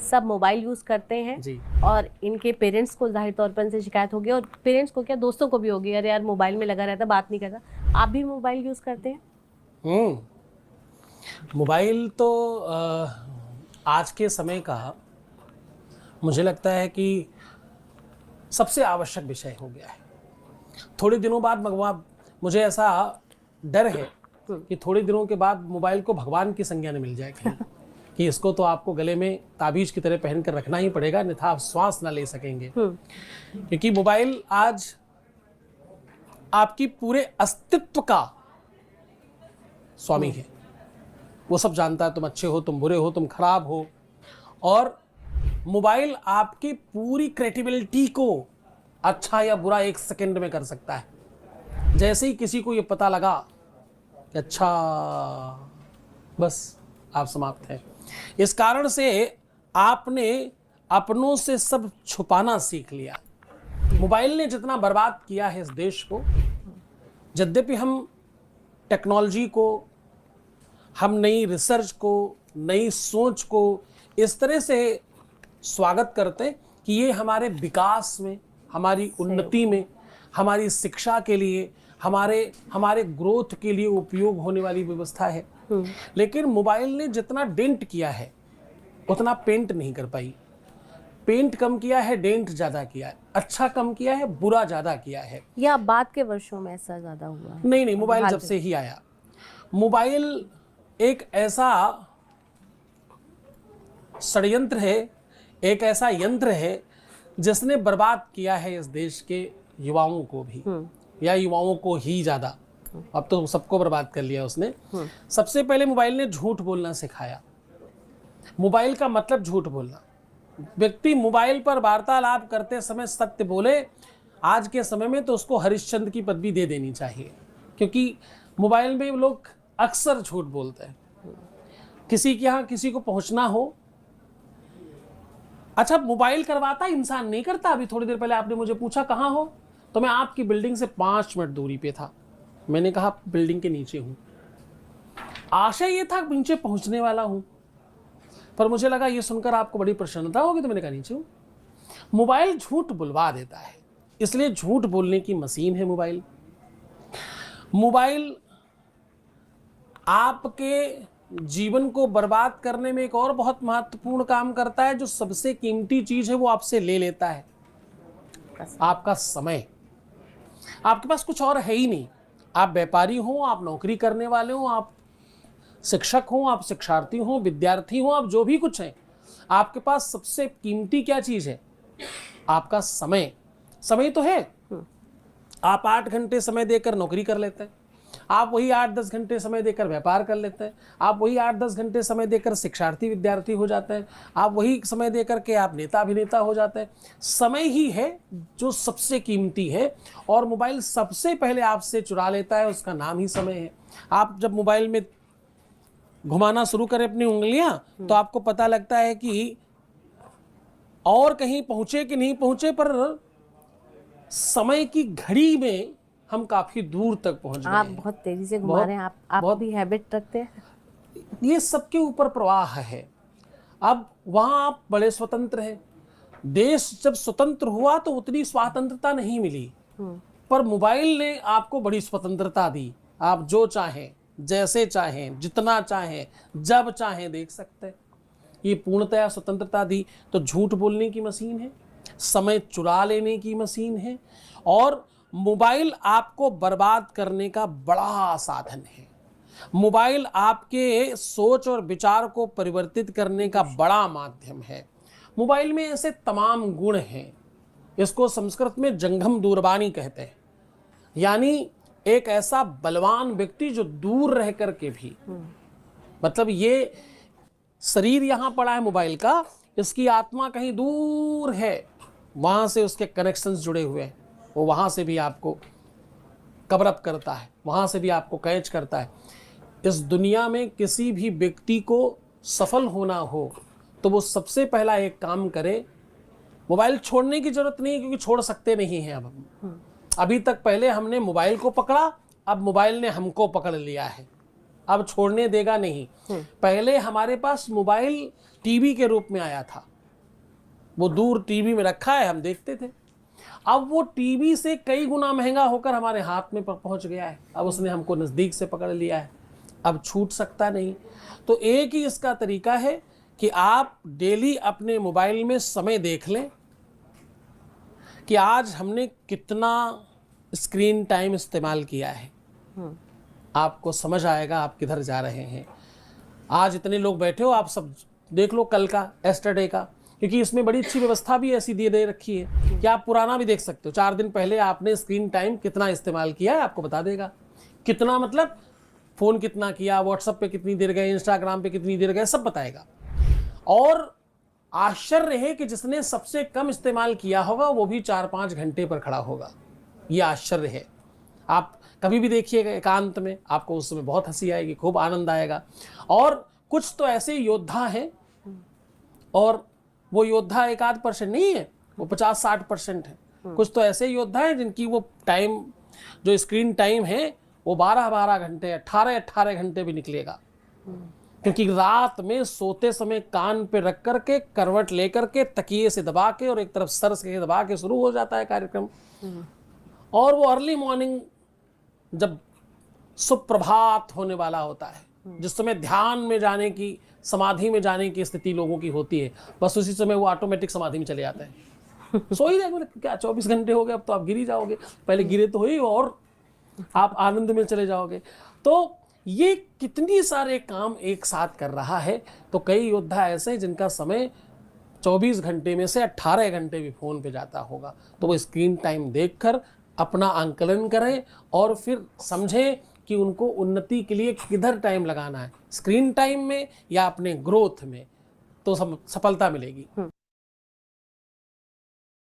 सब mobile use करते हैं जी। और इनके पेरेंट्स को जाहिर तौर पर इनसे शिकायत होगी, और पेरेंट्स को क्या, दोस्तों को भी होगी, अरे यार मोबाइल में लगा रहता, बात नहीं करता। आप भी मोबाइल यूज़ करते हैं? मोबाइल तो आज के समय का मुझे लगता है कि सबसे आवश्यक विषय हो गया है। थोड़े दिनों बाद मुझे ऐसा डर है कि थोड़े दिनों के बाद मोबाइल को भगवान की संज्ञा न मिल जाए कहीं कि इसको तो आपको गले में ताबीज की तरह पहन कर रखना ही पड़ेगा, अन्यथा आप श्वास ना ले सकेंगे। क्योंकि मोबाइल आज आपकी पूरे अस्तित्व का स्वामी है। वो सब जानता है, तुम अच्छे हो, तुम बुरे हो, तुम खराब हो, और मोबाइल आपकी पूरी क्रेडिबिलिटी को अच्छा या बुरा एक सेकंड में कर सकता है। जैसे ही किसी को ये पता लगा कि अच्छा, बस आप समाप्त हैं। इस कारण से आपने अपनों से सब छुपाना सीख लिया। मोबाइल ने जितना बर्बाद किया है इस देश को, यद्यपि हम टेक्नोलॉजी को, हम नई रिसर्च को, नई सोच को इस तरह से स्वागत करते कि ये हमारे विकास में, हमारी उन्नति में, हमारी शिक्षा के लिए, हमारे ग्रोथ के लिए उपयोग होने वाली व्यवस्था है। लेकिन मोबाइल ने जितना डेंट किया है उतना पेंट नहीं कर पाई। पेंट कम किया है, डेंट ज्यादा किया है। अच्छा कम किया है, बुरा ज्यादा किया है। या बाद के वर्षों में ऐसा ज्यादा हुआ है? नहीं, मोबाइल जब से ही आया, मोबाइल एक ऐसा षड्यंत्र है, एक ऐसा यंत्र है जिसने बर्बाद किया है इस देश के युवाओं को भी, या युवाओं को ही ज्यादा। अब तो सबको बर्बाद कर लिया उसने। सबसे पहले मोबाइल ने झूठ बोलना सिखाया। मोबाइल का मतलब झूठ बोलना। व्यक्ति मोबाइल पर वार्तालाप करते समय सत्य बोले, आज के समय में तो उसको हरिश्चंद्र की पदवी दे देनी चाहिए, क्योंकि मोबाइल में लोग अक्सर झूठ बोलते हैं। किसी के यहाँ किसी को पहुंचना हो, अच्छा मोबाइल करवाता, इंसान नहीं करता। अभी थोड़ी देर पहले आपने मुझे पूछा कहाँ हो, तो मैं आपकी बिल्डिंग से 5 मिनट दूरी पे था। मैंने कहा बिल्डिंग के नीचे हूं। आशय ये था नीचे पहुंचने वाला हूं, पर मुझे लगा ये सुनकर आपको बड़ी प्रसन्नता होगी, तो मैंने कहा नीचे हूं। मोबाइल झूठ बुलवा देता है, इसलिए झूठ बोलने की मशीन है मोबाइल। मोबाइल आपके जीवन को बर्बाद करने में एक और बहुत महत्वपूर्ण काम करता है। जो सबसे कीमती चीज है वो आपसे ले लेता है, आपका समय। आपके पास कुछ और है ही नहीं। आप व्यापारी हो, आप नौकरी करने वाले हो, आप शिक्षक हो, आप शिक्षार्थी हो, विद्यार्थी हो, आप जो भी कुछ हैं, आपके पास सबसे कीमती क्या चीज है? आपका समय। समय तो है। आप 8 घंटे समय देकर नौकरी कर लेते हैं, आप वही 8-10 घंटे समय देकर व्यापार कर लेते हैं, आप वही 8-10 घंटे समय देकर शिक्षार्थी विद्यार्थी हो जाते हैं, आप वही समय देकर के आप नेता अभिनेता हो जाते हैं। समय ही है जो सबसे कीमती है, और मोबाइल सबसे पहले आपसे चुरा लेता है, उसका नाम ही समय है। आप जब मोबाइल में घुमाना शुरू करें अपनी उंगलियां, तो आपको पता लगता है कि और कहीं पहुंचे कि नहीं पहुंचे, पर समय की घड़ी में हम काफी दूर तक पहुंच गए। आप बहुत तेजी से घुमा रहे हैं। आप भी हैबिट रखते हैं? ये सबके ऊपर प्रवाह है। अब वहां आप बड़े स्वतंत्र हैं। देश जब स्वतंत्र हुआ तो उतनी स्वतंत्रता नहीं मिली, पर मोबाइल ने आपको बड़ी स्वतंत्रता दी। आप जो चाहें, जैसे चाहें, जितना चाहें, जब चाहें देख सकते हैं। ये पूर्णतया स्वतंत्रता दी। तो झूठ बोलने की मशीन है, समय चुरा लेने की मशीन है, और मोबाइल आपको बर्बाद करने का बड़ा साधन है। मोबाइल आपके सोच और विचार को परिवर्तित करने का बड़ा माध्यम है। मोबाइल में ऐसे तमाम गुण हैं। इसको संस्कृत में जंघम दूरबानी कहते हैं, यानी एक ऐसा बलवान व्यक्ति जो दूर रह करके भी, मतलब ये शरीर यहां पड़ा है मोबाइल का, इसकी आत्मा कहीं दूर है, वहां से उसके कनेक्शंस जुड़े हुए हैं। वो वहां से भी आपको कवर अप करता है, वहां से भी आपको कैच करता है। इस दुनिया में किसी भी व्यक्ति को सफल होना हो तो वो सबसे पहला एक काम करे, मोबाइल छोड़ने की जरूरत नहीं है, क्योंकि छोड़ सकते नहीं हैं। अब अभी तक पहले हमने मोबाइल को पकड़ा, अब मोबाइल ने हमको पकड़ लिया है, अब छोड़ने देगा नहीं। पहले हमारे पास मोबाइल टीवी के रूप में आया था, वो दूर टीवी में रखा है, हम देखते थे। अब वो टीवी से कई गुना महंगा होकर हमारे हाथ में पहुंच गया है। अब उसने हमको नज़दीक से पकड़ लिया है, अब छूट सकता नहीं। तो एक ही इसका तरीका है कि आप डेली अपने मोबाइल में समय देख लें कि आज हमने कितना स्क्रीन टाइम इस्तेमाल किया है। आपको समझ आएगा आप किधर जा रहे हैं। आज इतने लोग बैठे हो, आप सब देख लो कल का, एस्टरडे का, क्योंकि इसमें बड़ी अच्छी व्यवस्था भी ऐसी दे रखी है कि आप पुराना भी देख सकते हो। 4 दिन पहले आपने स्क्रीन टाइम कितना इस्तेमाल किया है आपको बता देगा। कितना मतलब फ़ोन कितना किया, व्हाट्सएप पे कितनी देर गए, इंस्टाग्राम पे कितनी देर गए, सब बताएगा। और आश्चर्य है कि जिसने सबसे कम इस्तेमाल किया होगा वो भी 4-5 घंटे पर खड़ा होगा। ये आश्चर्य है। आप कभी भी देखिएगा एकांत में, आपको उस समय बहुत हंसी आएगी, खूब आनंद आएगा। और कुछ तो ऐसे योद्धा हैं, और वो योद्धा 1-8% नहीं है, वो 50-60% है। कुछ तो ऐसे योद्धा हैं जिनकी वो टाइम, जो स्क्रीन टाइम है वो 12-12 घंटे, 18-18 घंटे भी निकलेगा। क्योंकि रात में सोते समय कान पे रख करके, करवट लेकर के, तकिए से दबा के और एक तरफ सर से दबा के शुरू हो जाता है कार्यक्रम। और वो अर्ली मॉर्निंग जब सुप्रभात होने वाला होता है, जिस समय ध्यान में जाने की, समाधि में जाने की स्थिति लोगों की होती है, बस उसी समय वो ऑटोमेटिक समाधि में चले जाते हैं। सो ही रहे, क्या 24 घंटे हो गए, अब तो आप गिर ही जाओगे। पहले गिरे तो हुई और आप आनंद में चले जाओगे। तो ये कितनी सारे काम एक साथ कर रहा है। तो कई योद्धा ऐसे हैं जिनका समय 24 घंटे में से 18 घंटे भी फोन पे जाता होगा। तो वो स्क्रीन टाइम देखकर अपना आंकलन करें और फिर समझें कि उनको उन्नति के लिए किधर टाइम लगाना है, स्क्रीन टाइम में या अपने ग्रोथ में, तो सफलता मिलेगी।